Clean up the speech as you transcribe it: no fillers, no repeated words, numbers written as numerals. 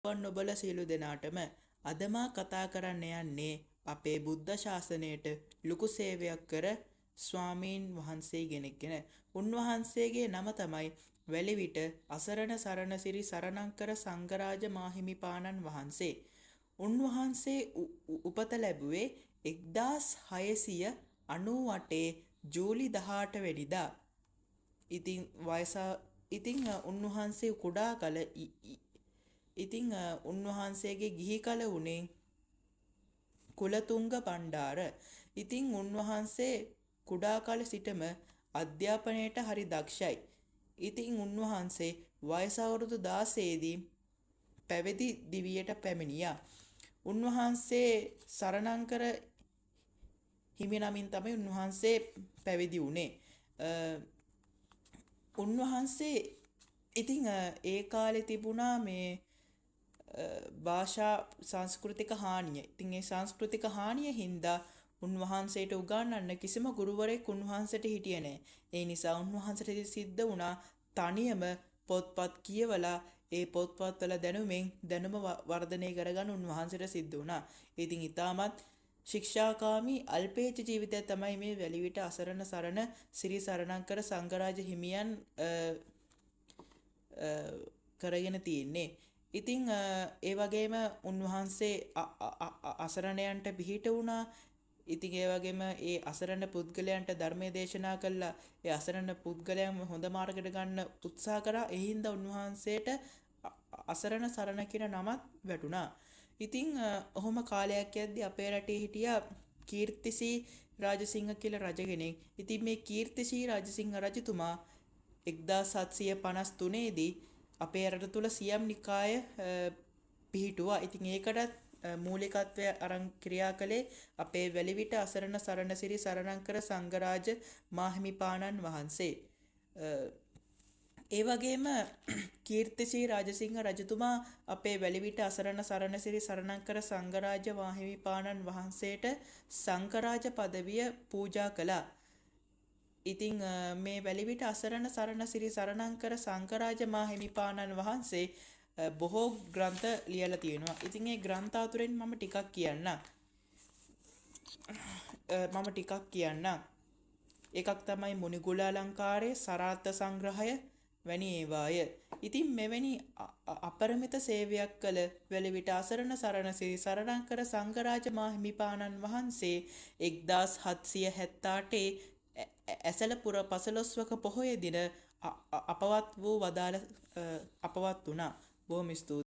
නොබල සියලු දෙනාටම අද මා කතා කරන්න යන්නේ අපේ බුද්ධ ශාසනයට ලොකු සේවයක් කර ස්වාමීන් වහන්සේ කෙනෙක් ගැන. උන්වහන්සේගේ නම තමයි වැලිවිට අසරණ සරණසිරි සරණංකර සංඝරාජ මාහිමිපාණන් වහන්සේ. උන්වහන්සේ උපත ලැබුවේ 1698 ජූලි 18 වෙනිදා. ඉතින් උන්වහන්සේ කුඩා කල උන්වහන්සේගේ ගිහි කල වුණේ කුලතුංග බණ්ඩාර. ඉතින් උන්වහන්සේ කුඩා කාලේ සිටම අධ්‍යාපනයට හරි දක්ෂයි. ඉතින් උන්වහන්සේ වයස අවුරුදු 16 දී පැවිදි දිවියට පැමිණියා. උන්වහන්සේ සරණංකර හිමි නමින් තමයි උන්වහන්සේ පැවිදි වුණේ. උන්වහන්සේ ඉතින් ඒ කාලේ තිබුණා මේ භාෂා සංස්කෘතික හානිය. ඉතින් ඒ සංස්කෘතික හානිය හින්දා උන්වහන්සේට උගන්වන්න කිසිම ගුරුවරයෙක් උන්වහන්සේට හිටියේ නැහැ. ඒ නිසා උන්වහන්සේට සිද්ධ වුණා තනියම පොත්පත් කියවලා ඒ පොත්පත්වල දැනුම වර්ධනය කරගන්න උන්වහන්සේට සිද්ධ වුණා. ඉතින් ඊටමත් ශික්ෂාකාමී අල්පේච්ඡ ජීවිතය තමයි මේ වැලිවිට අසරණ සරණ සිරි සරණංකර සංඝරාජ හිමියන් කරගෙන තියෙන්නේ. ඉතින් ඒ වගේම උන්වහන්සේ අසරණයන්ට පිහිට වුණා. ඉතින් ඒ වගේම ඒ අසරණ පුද්ගලයන්ට ධර්මයේ දේශනා කළා. ඒ අසරණ පුද්ගලයන්ව හොඳ මාර්ගයට ගන්න උත්සාහ කරා. ඒ හින්දා උන්වහන්සේට අසරණ සරණ කියන නමත් වැටුණා. ඉතින් ඔහොම කාලයක් යද්දී අපේ රටේ හිටියා කීර්තිසී රාජසිංහ කියලා රජ කෙනෙක්. ඉතින් මේ කීර්තිසී රාජසිංහ රජතුමා 1753 දී අපේ රට තුල සියම් නිකාය පිහිටුවා. ඉතින් ඒකටත් මූලිකත්වය අරන් ක්‍රියා කළේ අපේ වැලිවිට අසරණ සරණසිරි සරණංකර සංඝරාජ මාහිමිපාණන් වහන්සේ. ඒ වගේම කීර්තිසී රාජසිංහ රජතුමා අපේ වැලිවිට අසරණ සරණසිරි සරණංකර සංඝරාජ මාහිමිපාණන් වහන්සේට සංඝරාජ පදවිය පූජා කළා. ඉතින් මේ වැලිවිට අසරණ සරණසිරි සරණංකර සංඝරාජ මාහිමිපාණන් වහන්සේ බොහෝ ග්‍රන්ථ ලියලා තියෙනවා. ඉතින් ඒ ග්‍රන්ථ අතුරෙන් මම ටිකක් කියන්නම්. එකක් තමයි මුනිගුලාලංකාරය, සරාර්ථ සංග්‍රහය වැනි ඒවාය. ඉතින් මෙවැනි අපරිමිත සේවයක් කළ වැලිවිට අසරණ සරණසිරි සරණංකර සංඝරාජ මාහිමිපාණන් වහන්සේ 1778 ඇසලපුර පසළොස්වක පොහොය දින අපවත් වුණා. බොහොම ස්තුතියි.